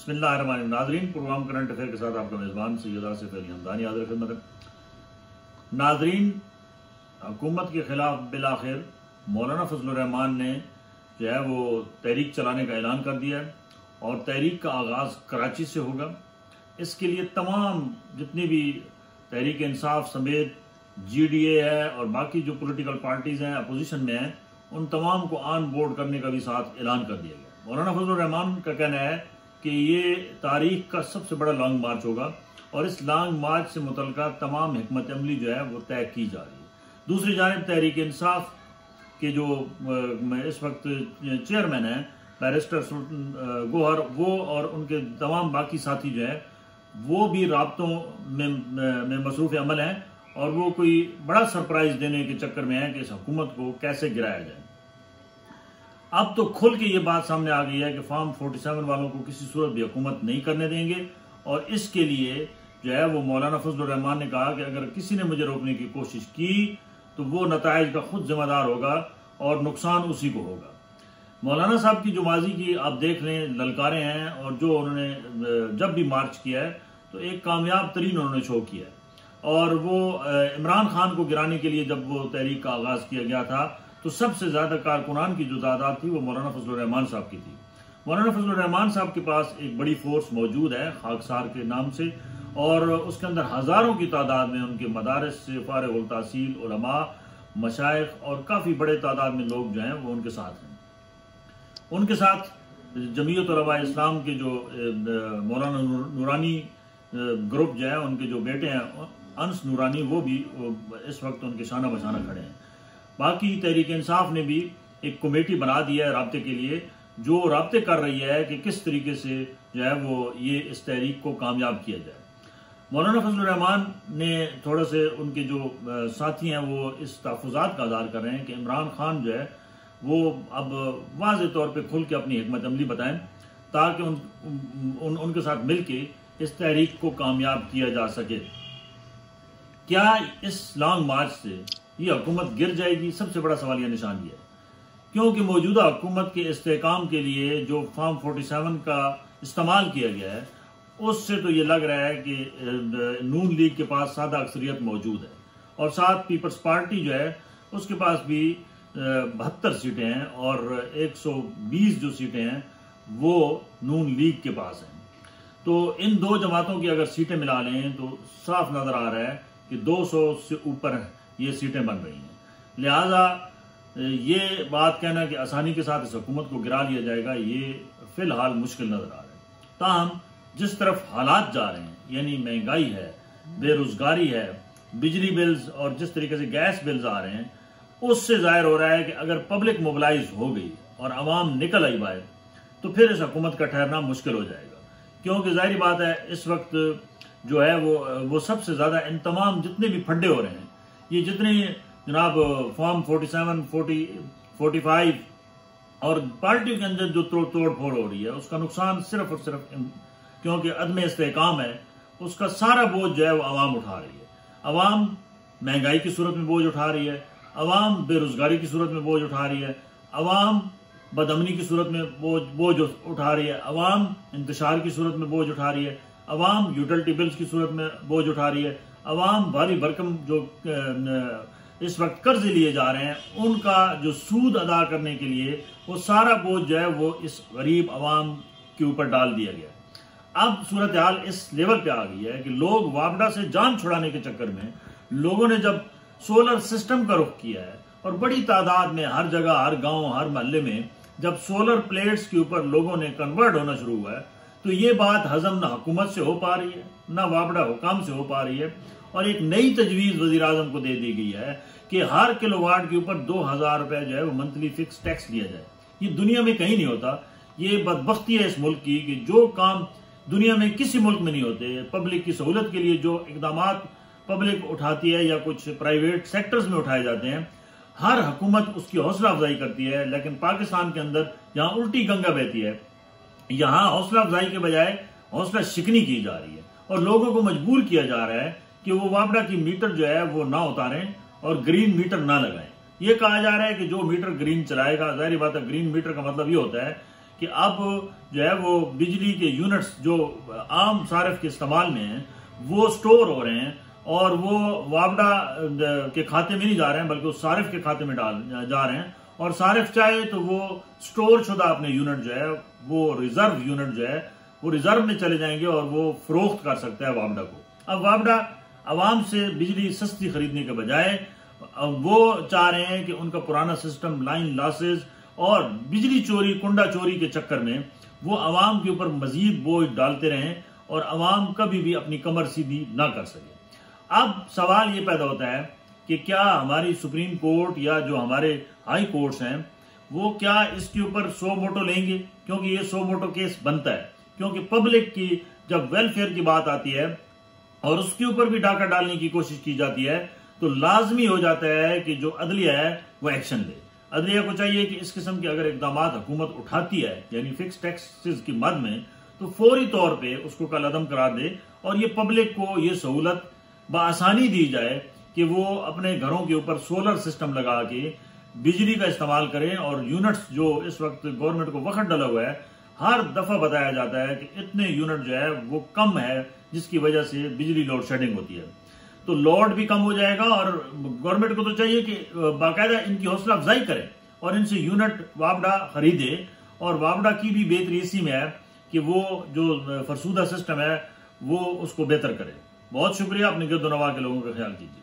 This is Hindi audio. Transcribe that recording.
बिस्मिल्लाहिर्रहमानिर्रहीम। नाज़रीन, प्रोग्राम करंट अफेयर के साथ आपका मेज़बान सैयद आसिफ अली हमदानी हाज़िर खिदमत है। नाज़रीन, हुकूमत के खिलाफ बिलाखिर मौलाना फजलुर रहमान ने जो है वो तहरीक चलाने का ऐलान कर दिया है और तहरीक का आगाज़ कराची से होगा। इसके लिए तमाम जितनी भी तहरीक इंसाफ समेत GDA है और बाकी जो पॉलिटिकल पार्टीज़ हैं अपोजिशन में हैं, उन तमाम को ऑन बोर्ड करने का भी साथ ऐलान कर दिया गया। मौलाना फजलुर रहमान का कहना है कि ये तारीख का सबसे बड़ा लॉन्ग मार्च होगा और इस लॉन्ग मार्च से मुतल्लिका तमाम हिकमत अमली जो है वो तय की जा रही है। दूसरी जानिब तहरीक इंसाफ के जो इस वक्त चेयरमैन हैं बैरिस्टर गोहर, वो और उनके तमाम बाकी साथी जो है वो भी राब्तों में मसरूफ़ अमल हैं और वो कोई बड़ा सरप्राइज देने के चक्कर में है कि इस हुकूमत को कैसे गिराया जाए। अब तो खुल के ये बात सामने आ गई है कि फॉर्म 47 वालों को किसी सूरत भी हुकूमत नहीं करने देंगे और इसके लिए जो है वो मौलाना फजलुर रहमान ने कहा कि अगर किसी ने मुझे रोकने की कोशिश की तो वो नताइज का खुद जिम्मेदार होगा और नुकसान उसी को होगा। मौलाना साहब की जो माजी की आप देख लें ललकारें हैं और जो उन्होंने जब भी मार्च किया है तो एक कामयाब तरीन उन्होंने शो किया है और वो इमरान खान को गिराने के लिए जब वो तहरीक का आगाज किया गया था तो सबसे ज्यादा कारकुनान की जो तादाद थी वो मौलाना फजलुर रहमान साहब की थी। मौलाना फजलुर रहमान साहब के पास एक बड़ी फोर्स मौजूद है खाकसार के नाम से और उसके अंदर हजारों की तादाद में उनके मदारस से फारिग तहसील उलमा मशाइख और काफी बड़े तादाद में लोग जो हैं वो उनके साथ हैं। उनके साथ जमीयत उलमा इस्लाम के जो मौलाना नूरानी ग्रुप जो है उनके जो बेटे हैं अंस नूरानी वो भी इस वक्त उनके शाना बशाना खड़े हैं। बाकी तहरीक इंसाफ ने भी एक कमेटी बना दी है राब्ते के लिए जो राब्ते कर रही है कि किस तरीके से जो है वो ये इस तहरीक को कामयाब किया जाए। मौलाना फजलुर रहमान ने थोड़ा से उनके जो साथी हैं वो इस तहफ़्फ़ुज़ात का आज़ार कर रहे हैं कि इमरान खान जो है वो अब वाज़ेह तौर पे खुल के अपनी हिकमत अमली बताएं ताकि उनके साथ मिल के इस तहरीक को कामयाब किया जा सके। क्या इस लॉन्ग मार्च से ये हुकूमत गिर जाएगी? सबसे बड़ा सवाल यह निशान ये है क्योंकि मौजूदा हुकूमत के इस्तेहकाम के लिए जो फॉर्म 47 का इस्तेमाल किया गया है उससे तो ये लग रहा है कि नून लीग के पास सादा अक्सरियत मौजूद है और साथ पीपल्स पार्टी जो है उसके पास भी 72 सीटें हैं और 120 जो सीटें हैं वो नून लीग के पास हैं। तो इन दो जमातों की अगर सीटें मिला लें तो साफ नजर आ रहा है कि 200 से ऊपर ये सीटें बन रही हैं। लिहाजा ये बात कहना कि आसानी के साथ इस हुकूमत को गिरा लिया जाएगा ये फिलहाल मुश्किल नजर आ रहा है। ताहम जिस तरफ हालात जा रहे हैं यानी महंगाई है, बेरोजगारी है, बिजली बिल्स और जिस तरीके से गैस बिल्स आ रहे हैं उससे जाहिर हो रहा है कि अगर पब्लिक मोबिलाइज हो गई और आवाम निकल आई बाहर तो फिर इस हुकूमत का ठहरना मुश्किल हो जाएगा क्योंकि जाहिर बात है इस वक्त जो है वो सबसे ज्यादा इन तमाम जितने भी फड्डे हो रहे हैं ये जितने जनाब फॉर्म 47, 45 और पार्टियों के अंदर जो तोड़ फोड़ हो रही है उसका नुकसान सिर्फ और सिर्फ क्योंकि अदम इस्तेहकाम है उसका सारा बोझ जो है वो आवाम उठा रही है। आवाम महंगाई की सूरत में बोझ उठा रही है, आवाम बेरोजगारी की सूरत में बोझ उठा रही है, आवाम बदअमनी की सूरत में बोझ उठा रही है, आवाम इंतशार की सूरत में बोझ उठा रही है, आवाम यूटिलिटी बिल्स की सूरत में बोझ उठा रही है, आवाम भारी भरकम जो इस वक्त कर्ज लिए जा रहे हैं उनका जो सूद अदा करने के लिए वो सारा बोझ जो है वो इस गरीब आवाम के ऊपर डाल दिया गया। अब सूरत हाल इस लेवल पे आ गई है कि लोग वापडा से जान छुड़ाने के चक्कर में लोगों ने जब सोलर सिस्टम का रुख किया है और बड़ी तादाद में हर जगह हर गांव हर मोहल्ले में जब सोलर प्लेट्स के ऊपर लोगों ने कन्वर्ट होना शुरू हुआ है तो ये बात हजम न हुकूमत से हो पा रही है न वापडा हुकाम से हो पा रही है और एक नई तजवीज वजीर आजम को दे दी गई है कि हर किलोवाट के ऊपर 2000 रुपए जो है वो मंथली फिक्स टैक्स लिया जाए। ये दुनिया में कहीं नहीं होता। ये बदबख्ती है इस मुल्क की कि जो काम दुनिया में किसी मुल्क में नहीं होते, पब्लिक की सहूलत के लिए जो इकदाम पब्लिक उठाती है या कुछ प्राइवेट सेक्टर्स में उठाए जाते हैं हर हुकूमत उसकी हौसला अफजाई करती है, लेकिन पाकिस्तान के अंदर यहाँ उल्टी गंगा बहती है। यहाँ हौसला अफजाई के बजाय हौसला शिकनी की जा रही है और लोगों को मजबूर किया जा रहा है कि वो वापडा की मीटर जो है वो ना उतारें और ग्रीन मीटर ना लगाएं। ये कहा जा रहा है कि जो मीटर ग्रीन चलाएगा, जाहिर बात है ग्रीन मीटर का मतलब ये होता है कि अब जो है वो बिजली के यूनिट्स जो आम सारिफ के इस्तेमाल में हैं वो स्टोर हो रहे हैं और वो वापडा के खाते में नहीं जा रहे हैं बल्कि उस सारिफ के खाते में जा रहे हैं। और सारिफ चाहे तो वो स्टोर शुदा अपने यूनिट जो है वो रिजर्व यूनिट जो है वो रिजर्व में चले जाएंगे और वो फरोख्त कर सकता है वापडा को। अब वापडा आवाम से बिजली सस्ती खरीदने के बजाय वो चाह रहे हैं कि उनका पुराना सिस्टम लाइन लॉसेज और बिजली चोरी कुंडा चोरी के चक्कर में वो आवाम के ऊपर मजीद बोझ डालते रहें और आवाम कभी भी अपनी कमर सीधी ना कर सके। अब सवाल ये पैदा होता है कि क्या हमारी सुप्रीम कोर्ट या जो हमारे हाई कोर्ट्स हैं वो क्या इसके ऊपर 100 वोटो लेंगे, क्योंकि ये 100 वोटो केस बनता है, क्योंकि पब्लिक की जब वेलफेयर की बात आती है और उसके ऊपर भी डाका डालने की कोशिश की जाती है तो लाजमी हो जाता है कि जो अदलिया है वो एक्शन ले। अदलिया को चाहिए कि इस किस्म के अगर इकदाम हुकूमत उठाती है यानी फिक्स टैक्सेस की मद में तो फौरी तौर पे उसको कलअदम करार दे और ये पब्लिक को ये सहूलत बआसानी दी जाए कि वो अपने घरों के ऊपर सोलर सिस्टम लगा के बिजली का इस्तेमाल करें। और यूनिट्स जो इस वक्त गवर्नमेंट को वक्त डला हुआ है, हर दफा बताया जाता है कि इतने यूनिट जो है वो कम है जिसकी वजह से बिजली लोड शेडिंग होती है, तो लोड भी कम हो जाएगा। और गवर्नमेंट को तो चाहिए कि बाकायदा इनकी हौसला अफजाई करे और इनसे यूनिट वापडा खरीदे। और वापडा की भी बेहतरी इसी में है कि वो जो फरसूदा सिस्टम है वो उसको बेहतर करे। बहुत शुक्रिया, अपने गिरदोनवा के लोगों का ख्याल कीजिए।